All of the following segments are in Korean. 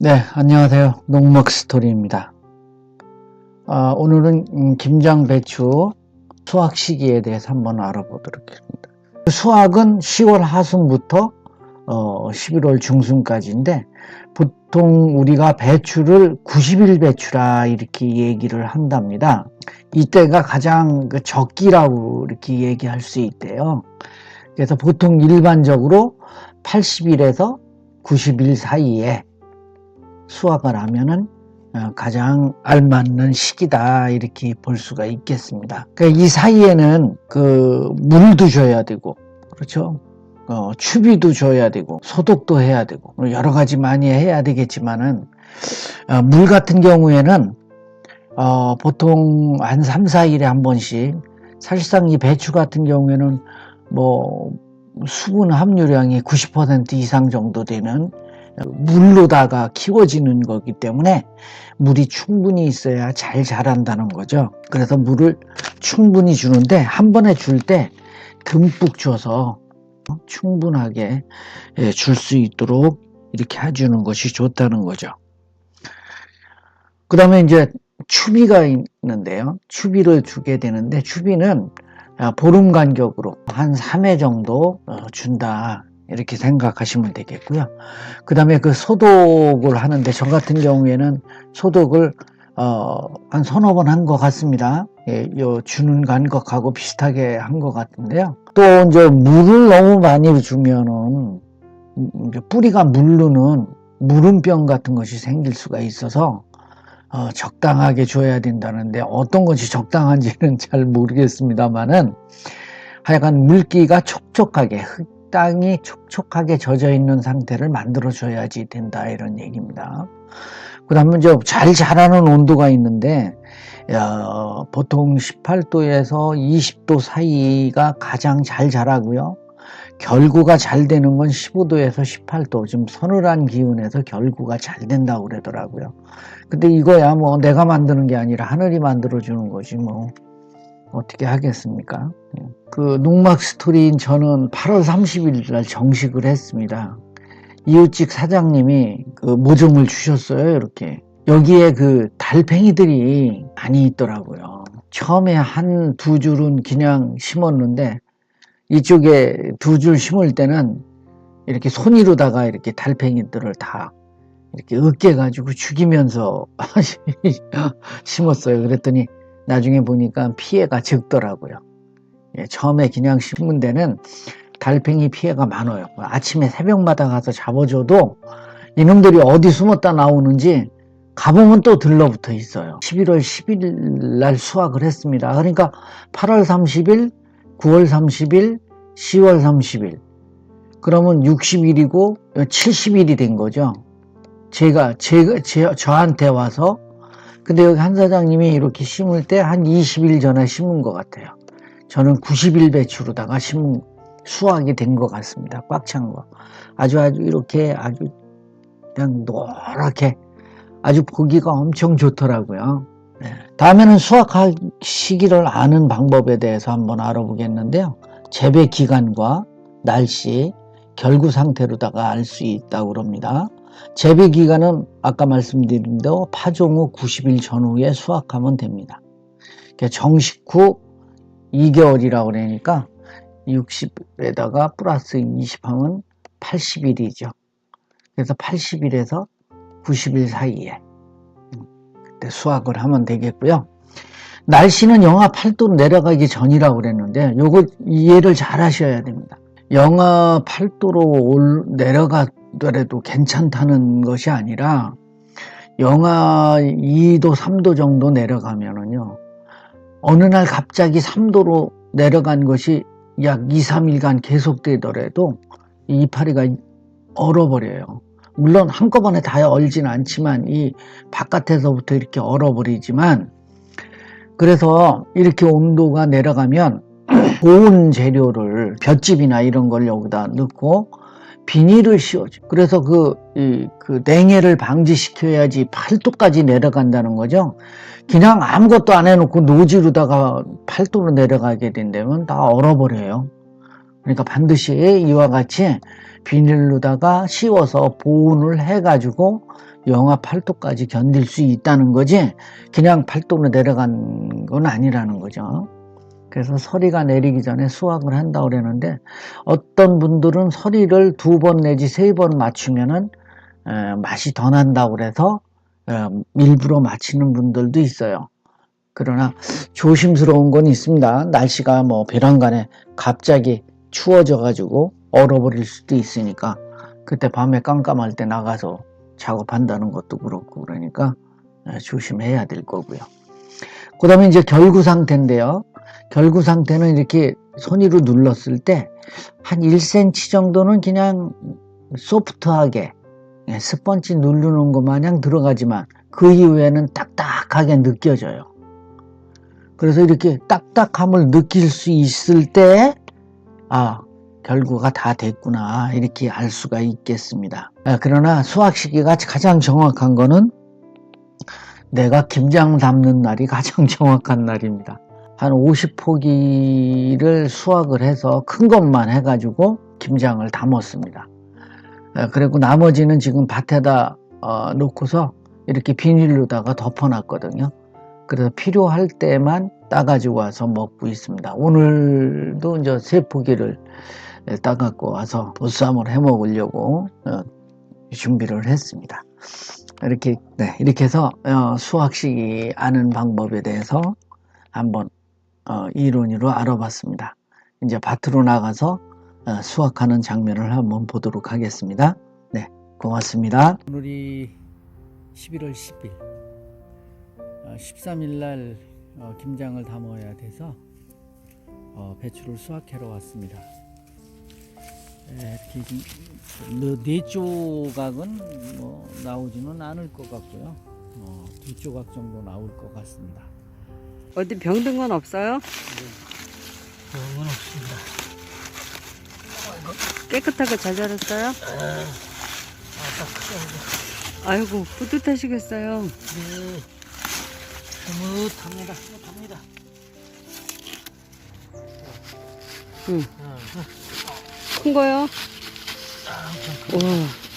네, 안녕하세요. 농먹스토리입니다. 오늘은 김장 배추 수확 시기에 대해서 한번 알아보도록 하겠습니다. 수확은 10월 하순부터 11월 중순까지인데, 보통 우리가 배추를 90일 배추라 이렇게 얘기를 한답니다. 이때가 가장 적기라고 이렇게 얘기할 수 있대요. 그래서 보통 일반적으로 80일에서 90일 사이에 수확을 하면은 가장 알맞는 시기다 이렇게 볼 수가 있겠습니다. 그러니까 이 사이에는 물도 줘야 되고, 그렇죠? 추비도 줘야 되고, 소독도 해야 되고, 여러 가지 많이 해야 되겠지만은 물 같은 경우에는 보통 한 3, 4일에 한 번씩, 사실상 이 배추 같은 경우에는 뭐 수분 함유량이 90% 이상 정도 되는 물로다가 키워지는 거기 때문에 물이 충분히 있어야 잘 자란다는 거죠. 그래서 물을 충분히 주는데 한 번에 줄 때 듬뿍 줘서 충분하게 줄 수 있도록 이렇게 해주는 것이 좋다는 거죠. 그 다음에 이제 추비가 있는데요. 추비를 주게 되는데, 추비는 보름 간격으로 한 3회 정도 준다 이렇게 생각하시면 되겠고요. 그 다음에 그 소독을 하는데, 저 같은 경우에는 소독을 한 서너 번 한 것 같습니다. 요 주는 간격하고 비슷하게 한 것 같은데요. 또 이제 물을 너무 많이 주면은 이제 뿌리가 물르는 물음병 같은 것이 생길 수가 있어서 적당하게 줘야 된다는데, 어떤 것이 적당한지는 잘 모르겠습니다만은 하여간 물기가 촉촉하게, 땅이 촉촉하게 젖어 있는 상태를 만들어 줘야지 된다 이런 얘기입니다. 그 다음에 이제 잘 자라는 온도가 있는데, 보통 18도에서 20도 사이가 가장 잘 자라고요. 결구가 잘 되는 건 15도에서 18도, 좀 서늘한 기온에서 결구가 잘 된다고 그러더라고요. 근데 이거야 뭐 내가 만드는 게 아니라 하늘이 만들어 주는 거지 뭐 어떻게 하겠습니까? 그 농막 스토리인 저는 8월 30일 날 정식을 했습니다. 이웃집 사장님이 그 모종을 주셨어요. 이렇게 여기에 그 달팽이들이 많이 있더라고요. 처음에 한 두 줄은 그냥 심었는데, 이쪽에 두 줄 심을 때는 이렇게 손으로다가 이렇게 달팽이들을 다 이렇게 으깨가지고 죽이면서 심었어요. 그랬더니 나중에 보니까 피해가 적더라고요. 처음에 그냥 심은 데는 달팽이 피해가 많아요. 아침에 새벽마다 가서 잡아줘도 이놈들이 어디 숨었다 나오는지 가보면 또 들러붙어 있어요. 11월 10일 날 수확을 했습니다. 그러니까 8월 30일, 9월 30일, 10월 30일, 그러면 60일이고 70일이 된 거죠. 저한테 와서. 근데 여기 한 사장님이 이렇게 심을 때 한 20일 전에 심은 것 같아요. 저는 90일 배추로다가 수확이 된 것 같습니다. 꽉 찬 거. 아주 이렇게 아주 그냥 노랗게 아주 보기가 엄청 좋더라고요. 다음에는 수확할 시기를 아는 방법에 대해서 한번 알아보겠는데요. 재배 기간과 날씨, 결구 상태로다가 알 수 있다고 그럽니다. 재배 기간은 아까 말씀드린 대로 파종 후 90일 전후에 수확하면 됩니다. 정식 후 2개월이라고 그러니까 60에다가 플러스 20 하면 80일이죠. 그래서 80일에서 90일 사이에 그때 수확을 하면 되겠고요. 날씨는 영하 8도 내려가기 전이라고 그랬는데, 요거 이해를 잘 하셔야 됩니다. 영하 8도로 내려가더라도 괜찮다는 것이 아니라 영하 2도, 3도 정도 내려가면은요, 어느 날 갑자기 3도로 내려간 것이 약 2, 3일간 계속되더라도 이 이파리가 얼어버려요. 물론 한꺼번에 다 얼진 않지만 이 바깥에서부터 이렇게 얼어버리지만, 그래서 이렇게 온도가 내려가면 좋은 재료를, 볏짚이나 이런 걸 여기다 넣고 비닐을 씌워줘. 그래서 그 냉해를 방지시켜야지 8도까지 내려간다는 거죠. 그냥 아무것도 안 해놓고 노지로다가 8도로 내려가게 된다면 다 얼어버려요. 그러니까 반드시 이와 같이 비닐로다가 씌워서 보온을 해가지고 영하 8도까지 견딜 수 있다는 거지, 그냥 8도로 내려간 건 아니라는 거죠. 그래서 서리가 내리기 전에 수확을 한다고 그러는데, 어떤 분들은 서리를 2번 내지 3번 맞추면은 맛이 더 난다고 그래서 일부러 맞히는 분들도 있어요. 그러나 조심스러운 건 있습니다. 날씨가 뭐 벼랑간에 갑자기 추워져 가지고 얼어버릴 수도 있으니까, 그때 밤에 깜깜할 때 나가서 작업한다는 것도 그렇고, 그러니까 조심해야 될 거고요. 그 다음에 이제 결구 상태인데요. 결구 상태는 이렇게 손으로 눌렀을 때 한 1cm 정도는 그냥 소프트하게 스펀지 누르는 것 마냥 들어가지만, 그 이후에는 딱딱하게 느껴져요. 그래서 이렇게 딱딱함을 느낄 수 있을 때, 결구가 다 됐구나, 이렇게 알 수가 있겠습니다. 그러나 수확 시기가 가장 정확한 거는 내가 김장 담는 날이 가장 정확한 날입니다. 한 50포기를 수확을 해서 큰 것만 해가지고 김장을 담았습니다. 그리고 나머지는 지금 밭에다 놓고서 이렇게 비닐로다가 덮어놨거든요. 그래서 필요할 때만 따가지고 와서 먹고 있습니다. 오늘도 이제 3포기를 따갖고 와서 보쌈을 해 먹으려고 준비를 했습니다. 이렇게 해서 수확 시기 아는 방법에 대해서 한번 이론으로 알아봤습니다. 이제 밭으로 나가서 수확하는 장면을 한번 보도록 하겠습니다. 네, 고맙습니다. 오늘이 11월 10일, 13일 날 김장을 담아야 돼서 배추를 수확하러 왔습니다. 네 조각은 뭐 나오지는 않을 것 같고요. 2조각 정도 나올 것 같습니다. 어디 병든 건 없어요? 병은 없습니다. 깨끗하게 잘 자랐어요? 아이고 뿌듯하시겠어요. 네, 흐뭇합니다. 응. 큰 거요? 와,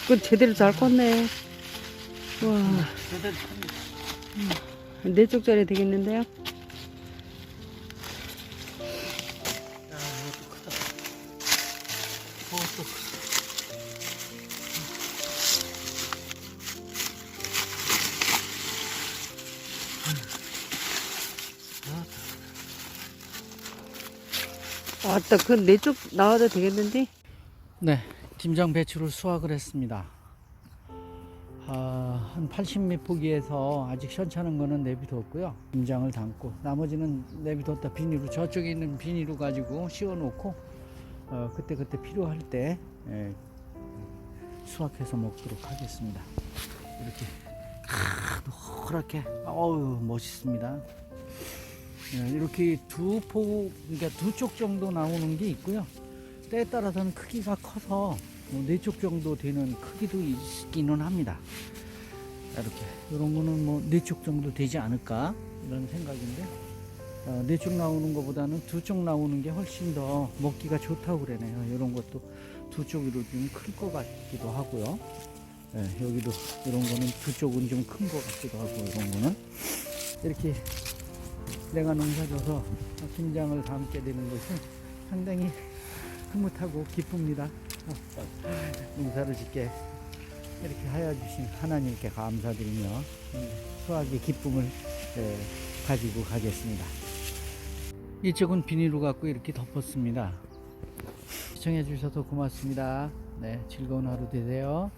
그 제대로 잘 컸네. 와, 제대로 큽니다. 4쪽짜리 되겠는데요? 왔다, 그 4쪽 나와도 되겠는데? 네, 김장 배추를 수확을 했습니다. 한 80몇 포기에서 아직 시원찮은 거는 내비뒀고요. 김장을 담고 나머지는 내비뒀다 비닐로, 저쪽에 있는 비닐로 가지고 씌워놓고 그때 필요할 때 수확해서 먹도록 하겠습니다. 이렇게 노랗게, 어우 멋있습니다. 이렇게 그러니까 2쪽 정도 나오는 게 있고요. 때에 따라서는 크기가 커서 4쪽 정도 되는 크기도 있기는 합니다. 이렇게 이런 거는 뭐 4쪽 정도 되지 않을까 이런 생각인데, 4쪽 나오는 것보다는 2쪽 나오는 게 훨씬 더 먹기가 좋다고 그러네요. 이런 것도 2쪽으로 좀 클 것 같기도 하고요. 여기도 이런 거는 2쪽은 좀 큰 것 같기도 하고, 이런 거는 이렇게 내가 농사져서 김장을 담게 되는 것은 상당히 흐뭇하고 기쁩니다. 농사를 짓게 이렇게 하여 주신 하나님께 감사드리며 수확의 기쁨을 가지고 가겠습니다. 이쪽은 비닐로 갖고 이렇게 덮었습니다. 시청해 주셔서 고맙습니다. 네, 즐거운 하루 되세요.